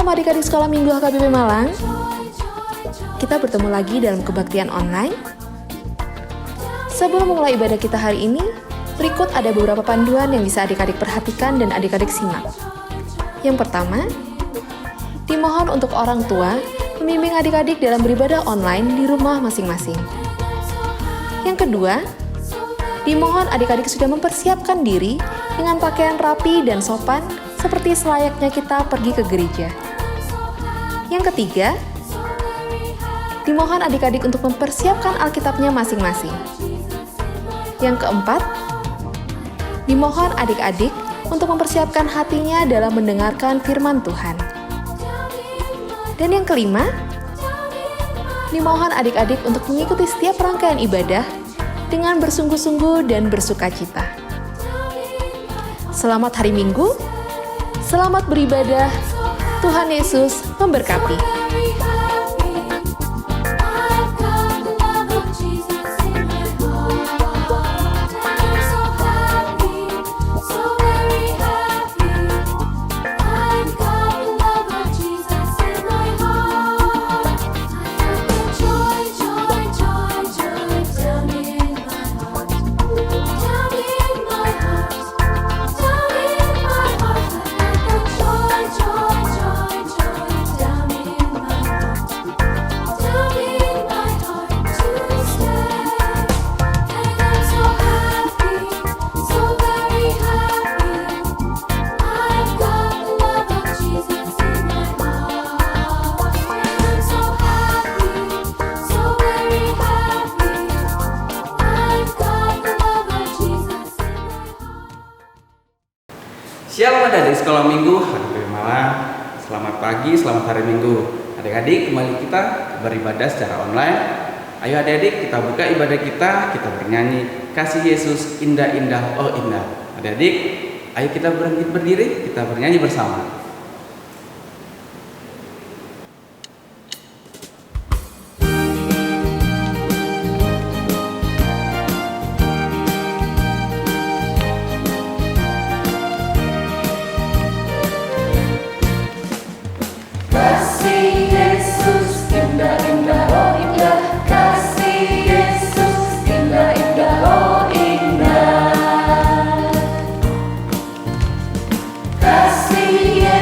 Shalom adik-adik sekolah minggu HKBP Malang. Kita bertemu lagi dalam kebaktian online. Sebelum memulai ibadah kita hari ini, berikut ada beberapa panduan yang bisa adik-adik perhatikan dan adik-adik simak. Yang pertama, dimohon untuk orang tua membimbing adik-adik dalam beribadah online di rumah masing-masing. Yang kedua, dimohon adik-adik sudah mempersiapkan diri dengan pakaian rapi dan sopan seperti selayaknya kita pergi ke gereja. Yang ketiga, dimohon adik-adik untuk mempersiapkan Alkitabnya masing-masing. Yang keempat, dimohon adik-adik untuk mempersiapkan hatinya dalam mendengarkan firman Tuhan. Dan yang kelima, dimohon adik-adik untuk mengikuti setiap rangkaian ibadah dengan bersungguh-sungguh dan bersukacita. Selamat hari Minggu, selamat beribadah, Tuhan Yesus memberkati. Shalom adik-adik sekolah minggu HKBP Malang. Selamat pagi, selamat hari Minggu. Adik-adik, kembali kita beribadah secara online. Ayo adik-adik, kita buka ibadah kita bernyanyi Kasih Yesus indah-indah, oh indah. Adik-adik, ayo kita berdiri, kita bernyanyi bersama. Kasih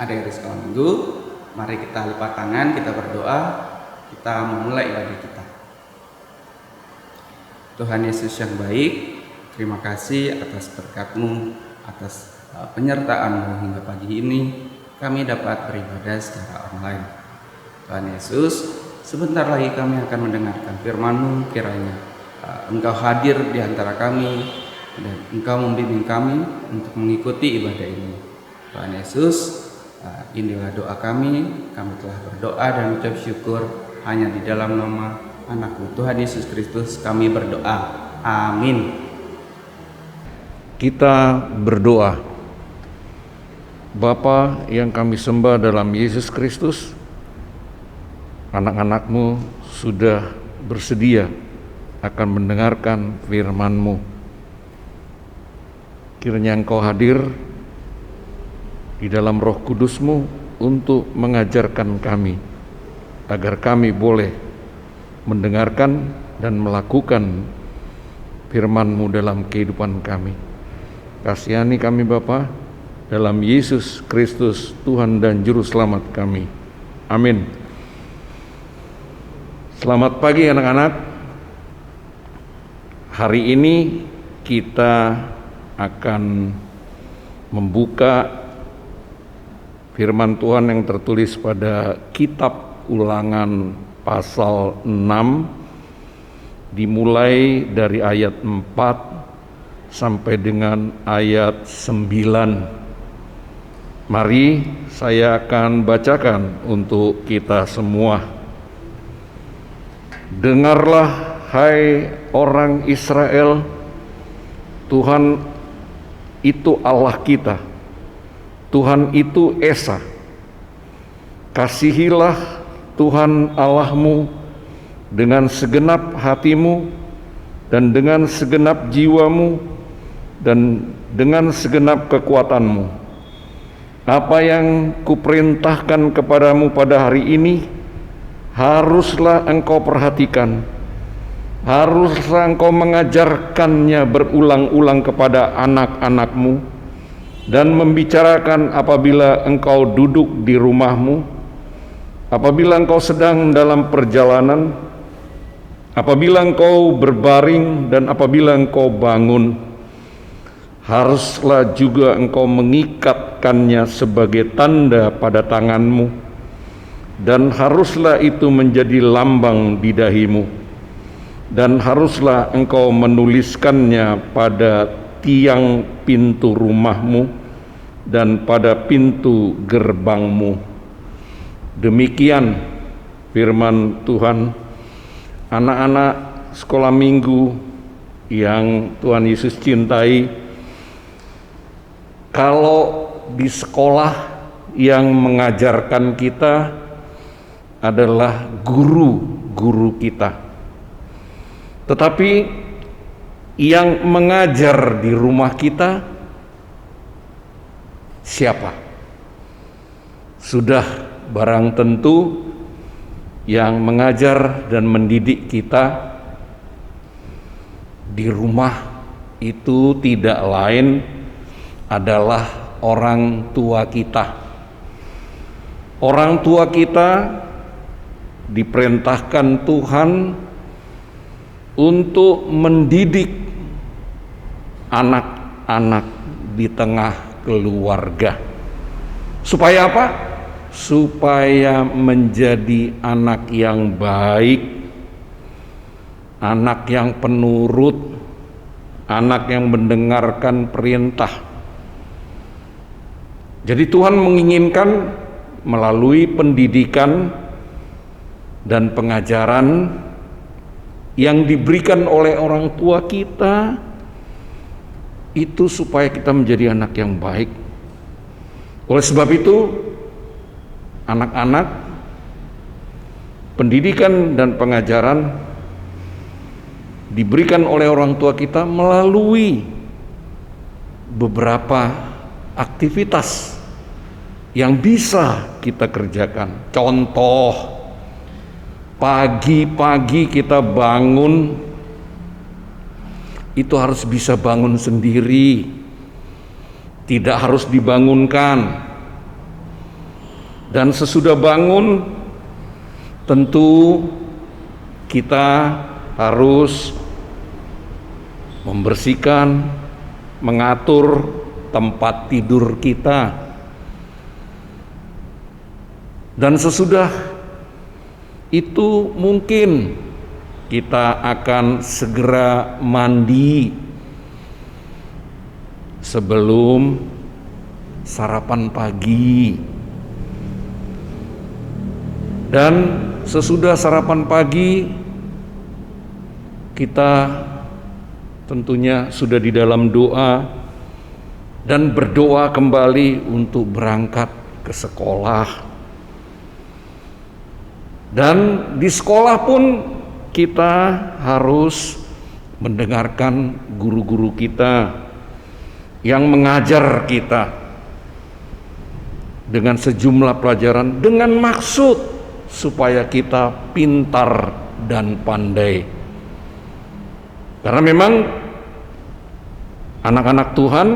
Adik-adik sekolah minggu, mari kita lipat tangan, kita berdoa, kita memulai ibadah kita. Tuhan Yesus yang baik, terima kasih atas berkat-Mu, atas penyertaan-Mu hingga pagi ini kami dapat beribadah secara online. Tuhan Yesus, sebentar lagi kami akan mendengarkan firman-Mu, kiranya Engkau hadir di antara kami dan Engkau membimbing kami untuk mengikuti ibadah ini. Tuhan Yesus, inilah doa kami telah berdoa dan ucap syukur hanya di dalam nama anak-Mu Tuhan Yesus Kristus kami berdoa. Amin. Kita berdoa. Bapa yang kami sembah dalam Yesus Kristus, anak-anak-Mu sudah bersedia akan mendengarkan firman-Mu. Kiranya Engkau hadir di dalam Roh Kudus-Mu untuk mengajarkan kami, agar kami boleh mendengarkan dan melakukan firman-Mu dalam kehidupan kami. Kasihani kami Bapa, dalam Yesus Kristus Tuhan dan Juru Selamat kami. Amin. Selamat pagi anak-anak. Hari ini kita akan membuka firman Tuhan yang tertulis pada kitab Ulangan pasal 6, dimulai dari ayat 4 sampai dengan ayat 9. Mari saya akan bacakan untuk kita semua. Dengarlah hai orang Israel, Tuhan itu Allah kita, Tuhan itu Esa. Kasihilah Tuhan Allahmu dengan segenap hatimu dan dengan segenap jiwamu dan dengan segenap kekuatanmu. Apa yang kuperintahkan kepadamu pada hari ini haruslah engkau perhatikan, haruslah engkau mengajarkannya berulang-ulang kepada anak-anakmu dan membicarakan apabila engkau duduk di rumahmu, apabila engkau sedang dalam perjalanan, apabila engkau berbaring dan apabila engkau bangun. Haruslah juga engkau mengikatkannya sebagai tanda pada tanganmu, dan haruslah itu menjadi lambang di dahimu, dan haruslah engkau menuliskannya pada tiang pintu rumahmu dan pada pintu gerbangmu. Demikian firman Tuhan. Anak-anak sekolah minggu yang Tuhan Yesus cintai, kalau di sekolah yang mengajarkan kita adalah guru-guru kita, tetapi yang mengajar di rumah kita siapa? Sudah barang tentu yang mengajar dan mendidik kita di rumah itu tidak lain adalah orang tua kita. Orang tua kita diperintahkan Tuhan untuk mendidik anak-anak di tengah keluarga. Supaya apa? Supaya menjadi anak yang baik, anak yang penurut, anak yang mendengarkan perintah. Jadi Tuhan menginginkan melalui pendidikan dan pengajaran yang diberikan oleh orang tua kita itu supaya kita menjadi anak yang baik. Oleh sebab itu, anak-anak, pendidikan dan pengajaran diberikan oleh orang tua kita melalui beberapa aktivitas yang bisa kita kerjakan. Contoh, pagi-pagi kita bangun, itu harus bisa bangun sendiri, tidak harus dibangunkan. Dan sesudah bangun, tentu kita harus membersihkan, mengatur tempat tidur kita. Dan sesudah itu mungkin kita akan segera mandi sebelum sarapan pagi. Dan sesudah sarapan pagi, kita tentunya sudah di dalam doa dan berdoa kembali untuk berangkat ke sekolah. Dan di sekolah pun kita harus mendengarkan guru-guru kita yang mengajar kita dengan sejumlah pelajaran dengan maksud supaya kita pintar dan pandai. Karena memang anak-anak Tuhan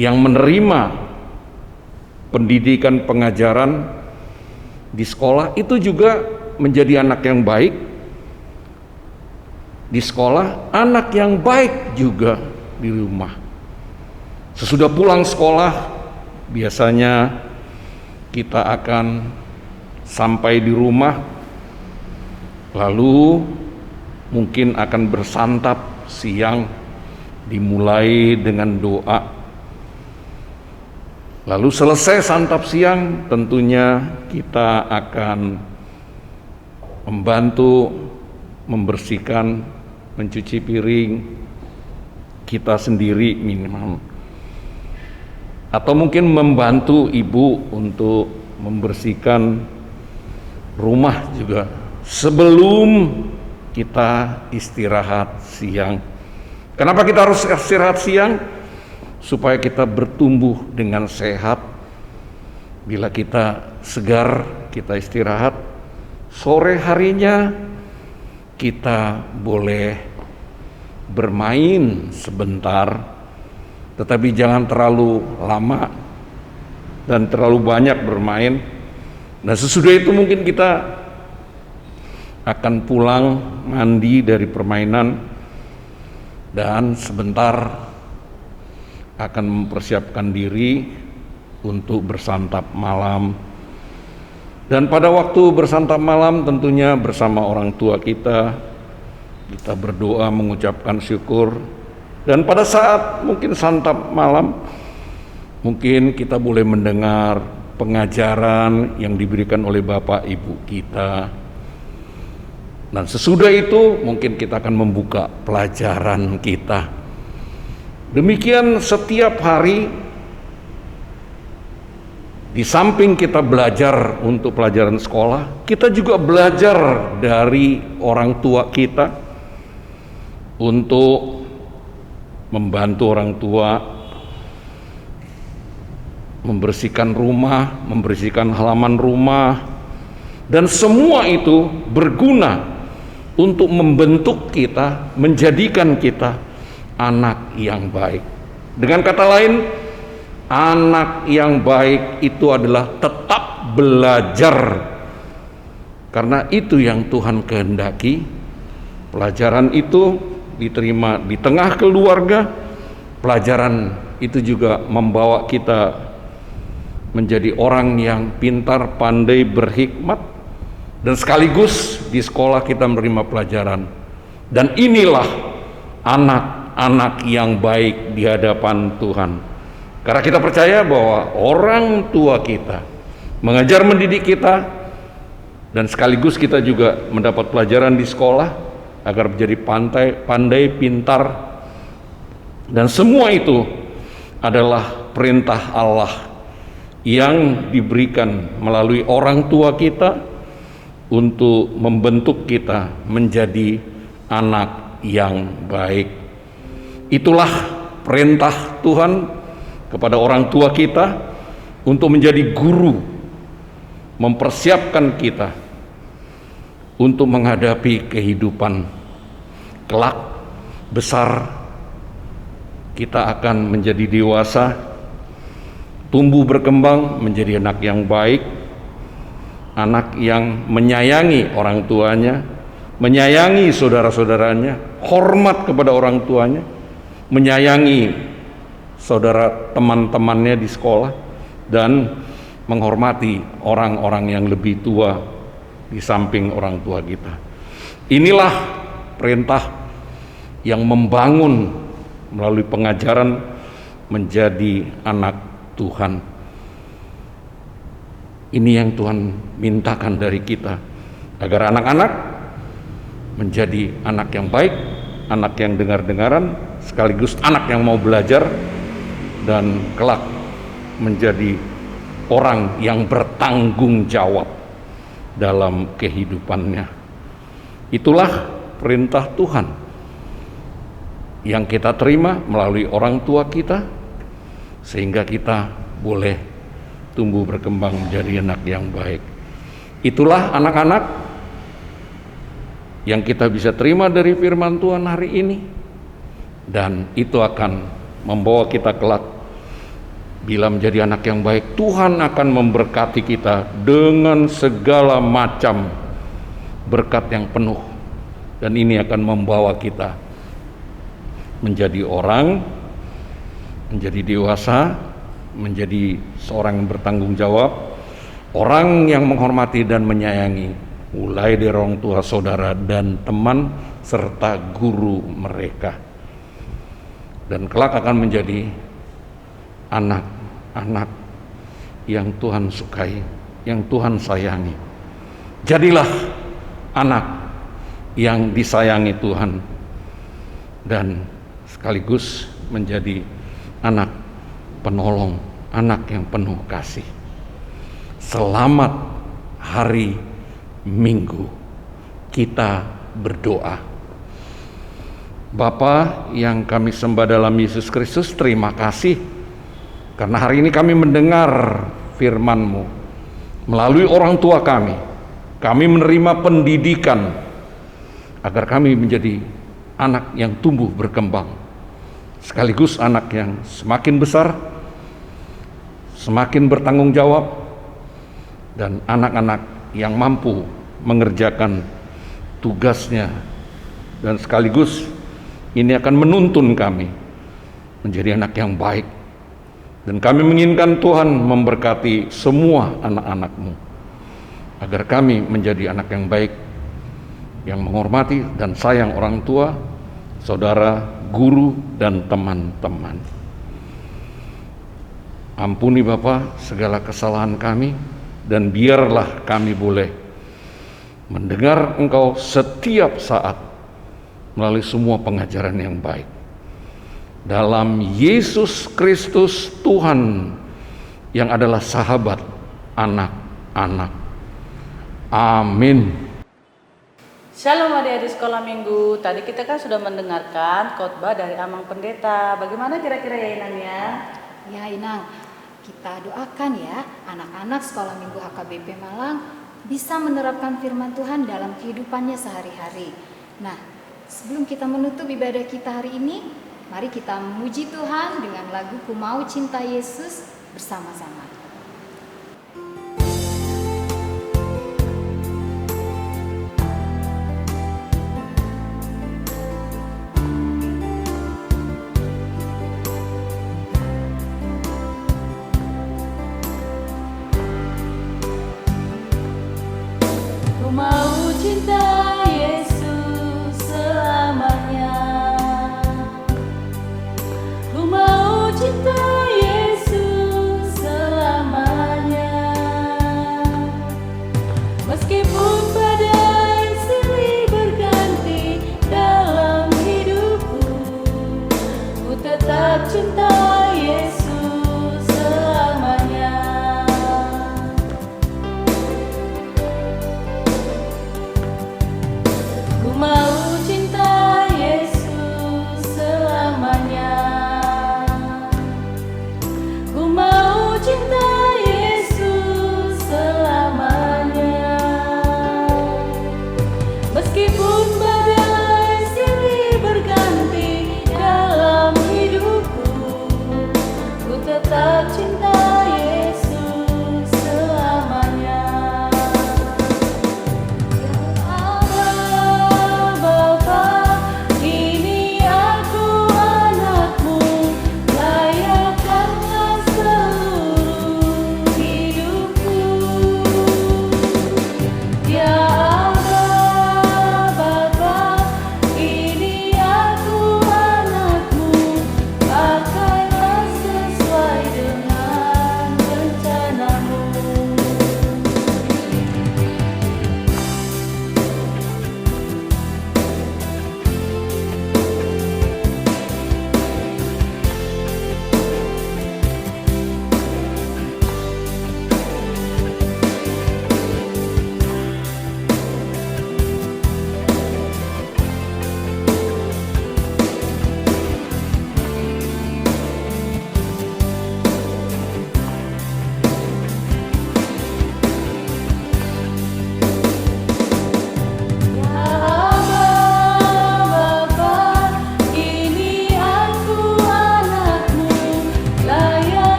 yang menerima pendidikan pengajaran di sekolah itu juga menjadi anak yang baik. Di sekolah, anak yang baik juga di rumah. Sesudah pulang sekolah, biasanya kita akan sampai di rumah, lalu mungkin akan bersantap siang, dimulai dengan doa. Lalu selesai santap siang, tentunya kita akan membantu membersihkan, mencuci piring kita sendiri minimal. Atau mungkin membantu ibu untuk membersihkan rumah juga sebelum kita istirahat siang. Kenapa kita harus istirahat siang? Supaya kita bertumbuh dengan sehat. Bila kita segar, kita istirahat. Sore harinya kita boleh bermain sebentar, tetapi jangan terlalu lama dan terlalu banyak bermain. Nah, sesudah itu mungkin kita akan pulang mandi dari permainan dan sebentar akan mempersiapkan diri untuk bersantap malam. Dan pada waktu bersantap malam tentunya bersama orang tua kita berdoa mengucapkan syukur. Dan pada saat mungkin santap malam, mungkin kita boleh mendengar pengajaran yang diberikan oleh Bapak Ibu kita. Dan sesudah itu mungkin kita akan membuka pelajaran kita. Demikian setiap hari, di samping kita belajar untuk pelajaran sekolah, kita juga belajar dari orang tua kita untuk membantu orang tua membersihkan rumah, membersihkan halaman rumah, dan semua itu berguna untuk membentuk kita, menjadikan kita anak yang baik. Dengan kata lain, anak yang baik itu adalah tetap belajar, karena itu yang Tuhan kehendaki. Pelajaran itu diterima di tengah keluarga. Pelajaran itu juga membawa kita menjadi orang yang pintar, pandai, berhikmat, dan sekaligus di sekolah kita menerima pelajaran. Dan inilah anak-anak yang baik di hadapan Tuhan. Karena kita percaya bahwa orang tua kita mengajar mendidik kita, dan sekaligus kita juga mendapat pelajaran di sekolah agar menjadi pandai, pintar, dan semua itu adalah perintah Allah yang diberikan melalui orang tua kita untuk membentuk kita menjadi anak yang baik. Itulah perintah Tuhan kepada orang tua kita untuk menjadi guru, mempersiapkan kita untuk menghadapi kehidupan kelak besar. Kita akan menjadi dewasa tumbuh berkembang menjadi anak yang baik, anak yang menyayangi orang tuanya, menyayangi saudara-saudaranya, hormat kepada orang tuanya, menyayangi saudara teman-temannya di sekolah, dan menghormati orang-orang yang lebih tua di samping orang tua kita. Inilah perintah yang membangun melalui pengajaran menjadi anak Tuhan. Ini yang Tuhan mintakan dari kita, agar anak-anak menjadi anak yang baik, anak yang dengar-dengaran, sekaligus anak yang mau belajar, dan kelak menjadi orang yang bertanggung jawab dalam kehidupannya. Itulah perintah Tuhan yang kita terima melalui orang tua kita, sehingga kita boleh tumbuh berkembang menjadi anak yang baik. Itulah anak-anak yang kita bisa terima dari firman Tuhan hari ini, dan itu akan membawa kita kelak. Bila menjadi anak yang baik, Tuhan akan memberkati kita dengan segala macam berkat yang penuh, dan ini akan membawa kita menjadi orang, menjadi dewasa, menjadi seorang yang bertanggung jawab, orang yang menghormati dan menyayangi, mulai dari orang tua, saudara, dan teman, serta guru mereka. Dan kelak akan menjadi anak-anak yang Tuhan sukai, yang Tuhan sayangi. Jadilah anak yang disayangi Tuhan, dan sekaligus menjadi anak penolong, anak yang penuh kasih. Selamat hari Minggu. Kita berdoa. Bapa yang kami sembah dalam Yesus Kristus, terima kasih karena hari ini kami mendengar firman-Mu melalui orang tua kami. Kami menerima pendidikan agar kami menjadi anak yang tumbuh berkembang, sekaligus anak yang semakin besar, semakin bertanggung jawab, dan anak-anak yang mampu mengerjakan tugasnya, dan sekaligus ini akan menuntun kami menjadi anak yang baik. Dan kami menginginkan Tuhan memberkati semua anak-anak-Mu, agar kami menjadi anak yang baik, yang menghormati dan sayang orang tua, saudara, guru, dan teman-teman. Ampuni Bapa segala kesalahan kami, dan biarlah kami boleh mendengar Engkau setiap saat melalui semua pengajaran yang baik. Dalam Yesus Kristus Tuhan yang adalah sahabat anak-anak. Amin. Shalom adik-adik sekolah minggu. Tadi kita kan sudah mendengarkan khotbah dari Amang Pendeta. Bagaimana kira-kira ya Inang ya? Ya Inang, kita doakan ya anak-anak sekolah minggu HKBP Malang bisa menerapkan firman Tuhan dalam kehidupannya sehari-hari. Nah, sebelum kita menutup ibadah kita hari ini, mari kita memuji Tuhan dengan lagu Ku Mau Cinta Yesus bersama-sama. Ku mau cinta Yesus selamanya. Ku mau cinta Yesus selamanya.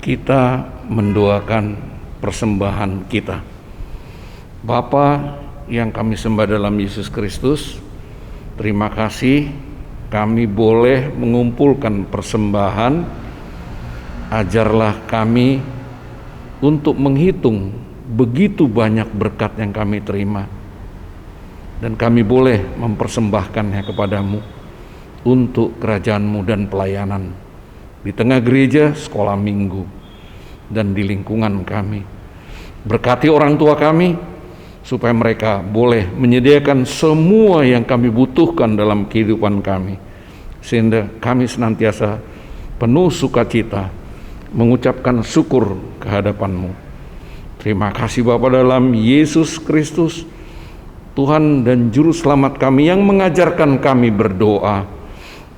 kita mendoakan persembahan kita. Bapa yang kami sembah dalam Yesus Kristus, terima kasih kami boleh mengumpulkan persembahan. Ajarlah kami untuk menghitung begitu banyak berkat yang kami terima, dan kami boleh mempersembahkannya kepadamu untuk kerajaan-Mu dan pelayanan di tengah gereja, sekolah minggu, dan di lingkungan kami. Berkati orang tua kami supaya mereka boleh menyediakan semua yang kami butuhkan dalam kehidupan kami, sehingga kami senantiasa penuh sukacita mengucapkan syukur kehadapan-Mu. Terima kasih Bapa dalam Yesus Kristus, Tuhan dan Juru Selamat kami, yang mengajarkan kami berdoa.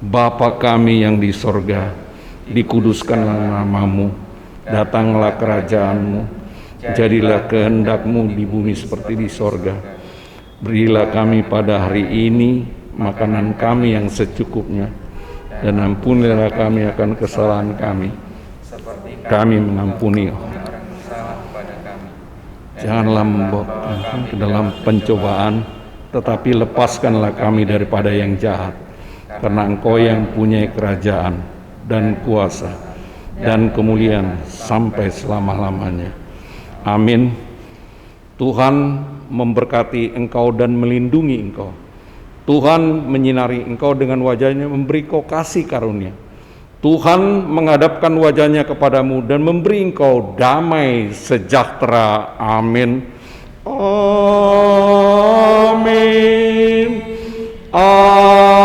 Bapa kami yang di sorga, dikuduskanlah nama-Mu, datanglah kerajaan-Mu, jadilah kehendak-Mu di bumi seperti di sorga. Berilah kami pada hari ini makanan kami yang secukupnya, dan ampunilah kami akan kesalahan kami, kami mengampuni orang bersalah kepada kami. Janganlah membawa kami ke dalam pencobaan, tetapi lepaskanlah kami daripada yang jahat. Karena Engkau yang punya kerajaan dan kuasa dan kemuliaan sampai selama-lamanya. Amin. Tuhan memberkati engkau dan melindungi engkau. Tuhan menyinari engkau dengan wajahnya, memberi kau kasih karunia. Tuhan menghadapkan wajahnya kepadamu dan memberi engkau damai sejahtera. Amin. Amin. Amin.